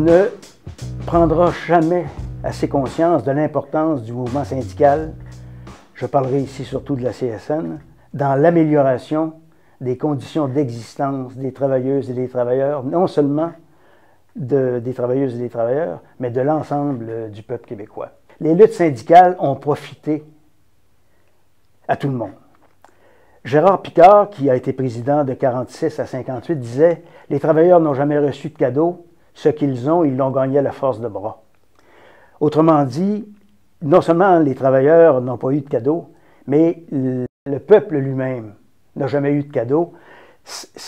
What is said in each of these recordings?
ne prendra jamais assez conscience de l'importance du mouvement syndical, je parlerai ici surtout de la CSN, dans l'amélioration des conditions d'existence des travailleuses et des travailleurs, non seulement des travailleuses et des travailleurs, mais de l'ensemble du peuple québécois. Les luttes syndicales ont profité à tout le monde. Gérard Picard, qui a été président de 1946 à 1958, disait « Les travailleurs n'ont jamais reçu de cadeau, ce qu'ils ont, ils l'ont gagné à la force de bras. » Autrement dit, non seulement les travailleurs n'ont pas eu de cadeau, mais le peuple lui-même n'a jamais eu de cadeau.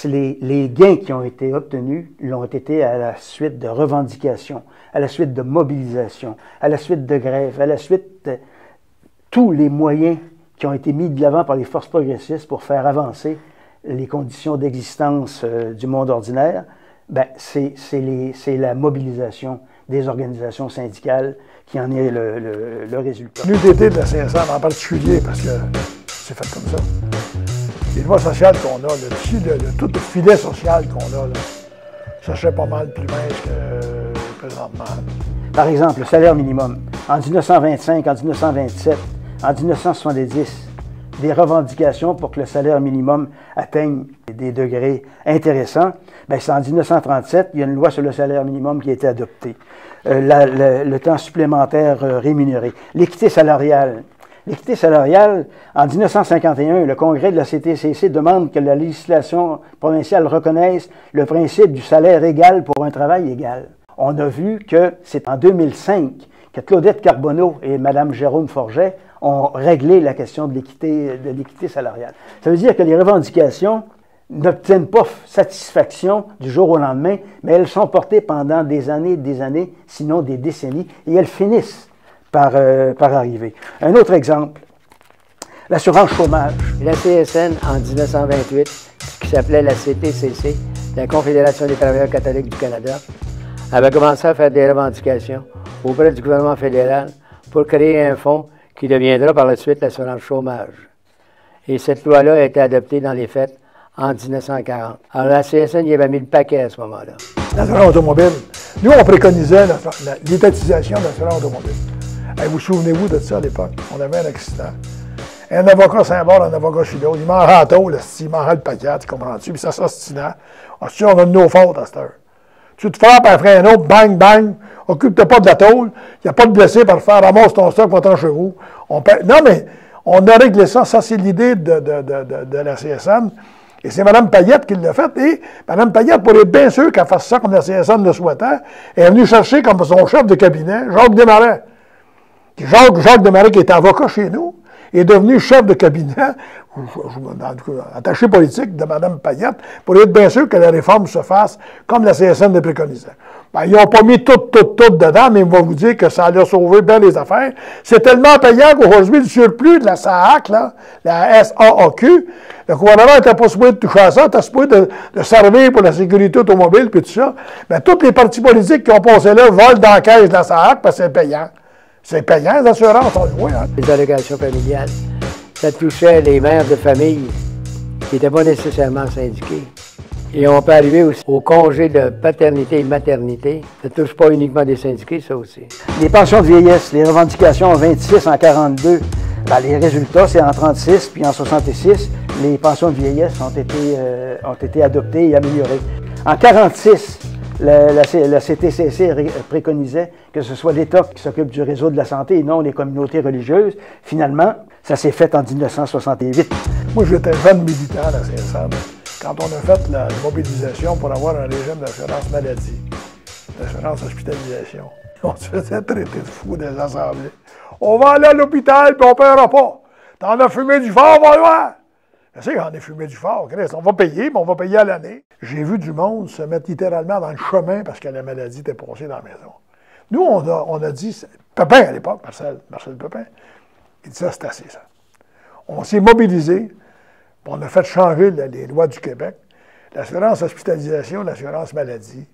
Les gains qui ont été obtenus l'ont été à la suite de revendications, à la suite de mobilisations, à la suite de grèves, à la suite de tous les moyens qui ont été mis de l'avant par les forces progressistes pour faire avancer les conditions d'existence du monde ordinaire. Ben, c'est la mobilisation des organisations syndicales qui en est le résultat. L'UDT de la CSN en particulier, parce que c'est fait comme ça. Les lois sociales qu'on a, tout le filet social qu'on a, là, ça serait pas mal plus mince que présentement. Par exemple, le salaire minimum. En 1925, en 1927, en 1970, des revendications pour que le salaire minimum atteigne des degrés intéressants. Bien, c'est en 1937, il y a une loi sur le salaire minimum qui a été adoptée. Le temps supplémentaire rémunéré. L'équité salariale. L'équité salariale, en 1951, le Congrès de la CTCC demande que la législation provinciale reconnaisse le principe du salaire égal pour un travail égal. On a vu que c'est en 2005 que Claudette Carbonneau et Mme Jérôme Forget ont réglé la question de l'équité salariale. Ça veut dire que les revendications n'obtiennent pas satisfaction du jour au lendemain, mais elles sont portées pendant des années, sinon des décennies, et elles finissent par arriver. Un autre exemple, l'assurance chômage. La CSN, en 1928, qui s'appelait la CTCC, la Confédération des travailleurs catholiques du Canada, avait commencé à faire des revendications auprès du gouvernement fédéral pour créer un fonds qui deviendra par la suite l'assurance chômage. Et cette loi-là a été adoptée dans les faits en 1940. Alors la CSN y avait mis le paquet à ce moment-là. L'assurance automobile. Nous, on préconisait l'étatisation de l'assurance automobile. Hey, vous souvenez-vous de ça à l'époque? On avait un accident. Un avocat Saint-Bord, un avocat Chilo, il mangeait à tôle, il mangeait le paquet, tu comprends-tu? Puis ça s'ostinait. Ah, si on a de nos fautes à cette heure. Tu te frappes après un autre, bang, bang, occupe-toi pas de la tôle, il n'y a pas de blessé par faire, ramasse ton stock, va ton chevaux. Non, mais on a réglé ça, c'est l'idée de la CSN. Et c'est Mme Payette qui l'a fait. Et Mme Payette, pour être bien sûr qu'elle fasse ça comme la CSN le souhaitait, est venue chercher comme son chef de cabinet, Jacques Desmarais. Jacques Desmarais, qui était avocat chez nous, est devenu chef de cabinet, attaché politique de Mme Payette, pour être bien sûr que la réforme se fasse comme la CSN le préconisait. Ben, ils n'ont pas mis tout dedans, mais on va vous dire que ça a sauvé bien les affaires. C'est tellement payant qu'aujourd'hui, le surplus de la SAAQ, là, la SAAQ, le gouvernement n'était pas supposé de toucher à ça, était supposé de servir pour la sécurité automobile puis tout ça. Ben, tous les partis politiques qui ont passé là volent dans la caisse de la SAAQ parce que c'est payant. C'est payant, les assurances, on le voit. Hein? Les allocations familiales, ça touchait les mères de famille qui n'étaient pas nécessairement syndiquées. Et on peut arriver aussi au congé de paternité et maternité. Ça ne touche pas uniquement des syndiqués, ça aussi. Les pensions de vieillesse, les revendications en 26, en 42, ben, les résultats, c'est en 36 puis en 66, les pensions de vieillesse ont été adoptées et améliorées. En 46, la CTCC préconisait que ce soit l'État qui s'occupe du réseau de la santé et non les communautés religieuses. Finalement, ça s'est fait en 1968. Moi, j'étais jeune militant à la CSN quand on a fait la mobilisation pour avoir un régime d'assurance maladie, d'assurance hospitalisation. On se faisait traiter de fous des assemblées. On va aller à l'hôpital puis on ne paiera pas. T'en as fumé du fort, on va le voir. Je sais qu'on a fumé du fort, Christ. On va payer, mais on va payer à l'année. J'ai vu du monde se mettre littéralement dans le chemin parce que la maladie était passée dans la maison. Nous, on a dit, Pepin à l'époque, Marcel Pepin, il dit ça, c'est assez ça. On s'est mobilisé, on a fait changer les lois du Québec, l'assurance hospitalisation, l'assurance maladie,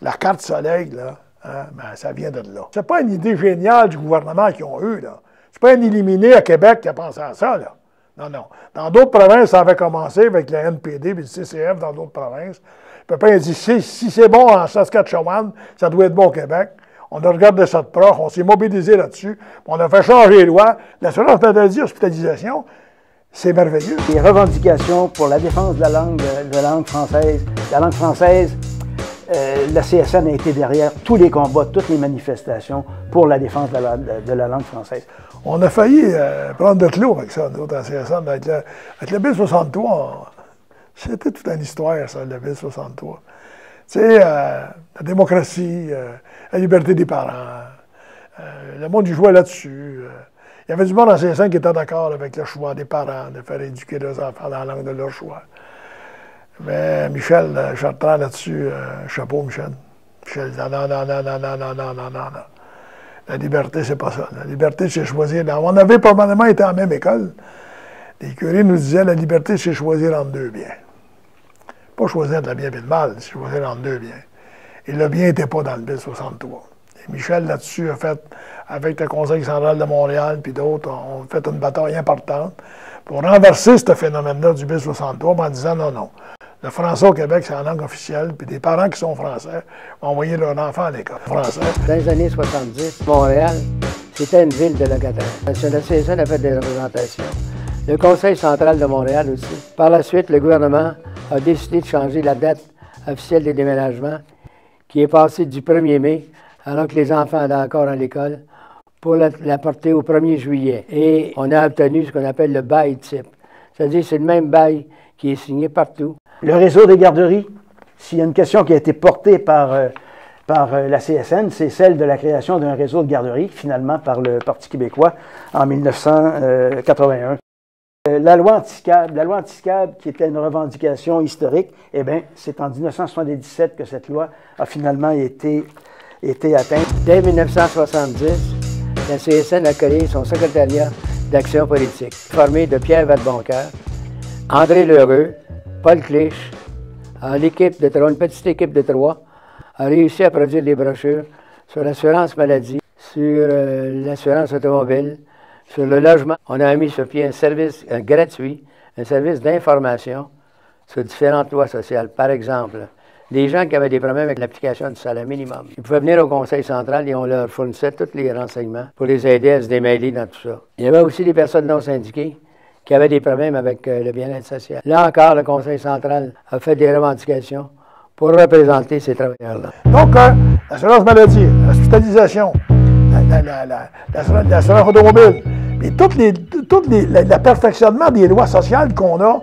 la carte soleil, là, hein, ben, ça vient de là. C'est pas une idée géniale du gouvernement qu'ils ont eue, là. C'est pas un illuminé à Québec qui a pensé à ça, là. Non, non. Dans d'autres provinces, ça avait commencé avec la NPD et le CCF dans d'autres provinces. Pépin a dit, si c'est bon en Saskatchewan, ça doit être bon au Québec. On a regardé ça de proche, on s'est mobilisé là-dessus, on a fait changer les lois. L'assurance maladie, hospitalisation, c'est merveilleux. Les revendications pour la défense de la langue française. La langue française, la CSN a été derrière tous les combats, toutes les manifestations pour la défense de la langue française. On a failli prendre de clos avec ça, nous autres, en CSN, avec le Bill 63. C'était toute une histoire, ça, le Bill 63. Tu sais, la démocratie, la liberté des parents, le monde y jouait là-dessus. Il y avait du monde en CSN qui était d'accord avec le choix des parents de faire éduquer leurs enfants dans la langue de leur choix. Mais Michel Chartrand là-dessus, chapeau Michel. Michel dit non. La liberté, c'est pas ça. La liberté, c'est choisir. On avait probablement été en même école. Les curés nous disaient la liberté, c'est choisir entre deux biens. Pas choisir entre le bien et le mal, c'est choisir entre deux biens. Et le bien n'était pas dans le Bill 63. Et Michel, là-dessus, a fait, avec le Conseil central de Montréal puis d'autres, on a fait une bataille importante pour renverser ce phénomène-là du Bill 63 en disant non. Le français au Québec, c'est la langue officielle, puis des parents qui sont français vont envoyer leur enfant à l'école français. Dans les années 70, Montréal, c'était une ville de locataires. La CSN a fait des représentations. Le Conseil central de Montréal aussi. Par la suite, le gouvernement a décidé de changer la date officielle des déménagements, qui est passée du 1er mai, alors que les enfants allaient encore à l'école, pour la porter au 1er juillet. Et on a obtenu ce qu'on appelle le bail type. C'est-à-dire c'est le même bail qui est signé partout. Le réseau des garderies, s'il y a une question qui a été portée par la CSN, c'est celle de la création d'un réseau de garderies, finalement par le Parti québécois en 1981. La loi anti-SCAB, qui était une revendication historique, eh bien, c'est en 1977 que cette loi a finalement été atteinte. Dès 1970, la CSN a créé son secrétariat d'action politique, formé de Pierre Vadeboncoeur, André Lheureux, Paul Clich, une petite équipe de 3, a réussi à produire des brochures sur l'assurance maladie, sur l'assurance automobile, sur le logement. On a mis sur pied un service gratuit, un service d'information sur différentes lois sociales. Par exemple, les gens qui avaient des problèmes avec l'application du salaire minimum, ils pouvaient venir au Conseil central et on leur fournissait tous les renseignements pour les aider à se démêler dans tout ça. Il y avait aussi des personnes non syndiquées qui avaient des problèmes avec le bien-être social. Là encore, le Conseil central a fait des revendications pour représenter ces travailleurs-là. Donc, l'assurance maladie, l'hospitalisation, l'assurance automobile, et le perfectionnement des lois sociales qu'on a,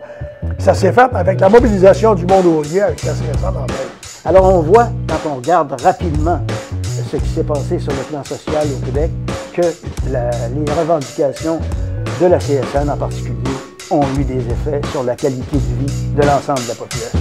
ça s'est fait avec la mobilisation du monde ouvrier, avec la CSN en tête. Alors on voit, quand on regarde rapidement ce qui s'est passé sur le plan social au Québec, que les revendications de la CSN en particulier ont eu des effets sur la qualité de vie de l'ensemble de la population.